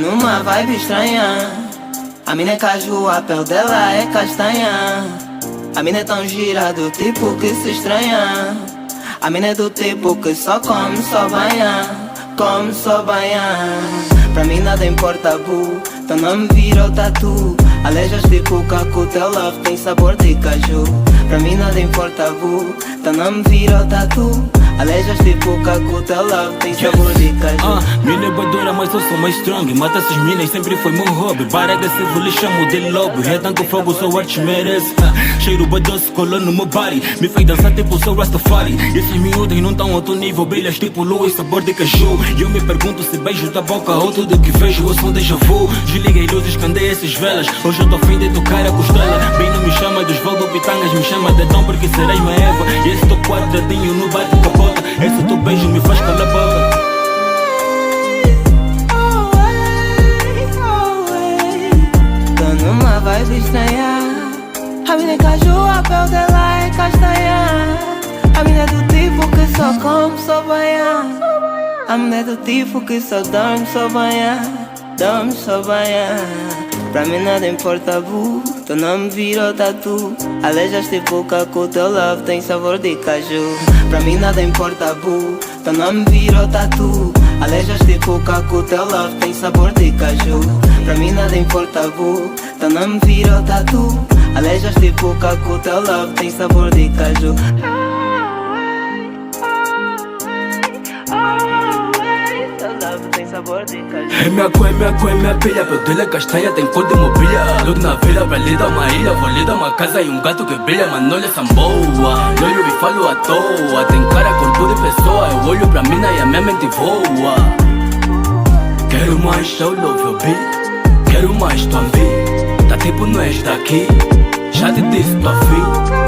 numa vibe estranha. A mina é caju, a pele dela é castanha. A mina é tão gira do tipo que se estranha. A mina é do tipo que só come, só banha. Come, só banha. Pra mim nada importa, boo. Teu nome virou tatu. Alejas de cuca, que o teu love tem sabor de caju. Pra mim nada importa, boo. Teu nome virou tatu. Alejas de cuca, que o teu love tem sabor de caju. Mina é badura, mas eu sou mais strong. Mata essas minas, sempre foi meu hobby. Bar agressivo, lhe chamo de lobby. É tanto fogo, sou arte merece. Cheiro badoce, colou no meu body. Me fez dançar tipo sou Rastafari. Esses miúdos não tão outro nível. Brilhas tipo lua e sabor de caju. E eu me pergunto se beijo da boca ou tudo que vejo eu sou um déjà vu. Desliguei luzes, candei essas velas. Hoje eu tô fim de tocar a costela. Bem não me chama dos Valdo Pitangas, me chama de Dom porque serás uma Eva. E esse teu quadradinho no bate capota. Esse teu beijo me faz calar a boca. Tô numa vibe estranha. A mina é caju, a pele dela é castanha. A mina é do tipo que só come, só banha. A mina é do tipo que só dorme, só banha. Dorme, só banha. Pra mim nada importa, boo. Teu nome virou tatu. Alejas de boca, que o teu love tem sabor de caju. Pra mim nada importa, boo. Teu nome virou tatu. Alejas de boca, que o teu love tem sabor de caju. Pra mim nada importa, boo. Teu nome virou tatu. Alejas de boca, que o teu love tem sabor de caju. É minha cor, é minha cor, é minha pilha. Pelo dele é castanha, tem cor de mobília. Logo na vila, pra lhe dar uma ilha. Vou lhe dar uma casa e um gato que brilha. Mano, olha essa boa. Olho e falo à toa. Tem cara, corpo de pessoa. Eu olho pra mina e a minha mente voa. Quero mais, eu love your beat. Quero mais, tua vida. Tá tipo, não és daqui. Já te disse, tua filha.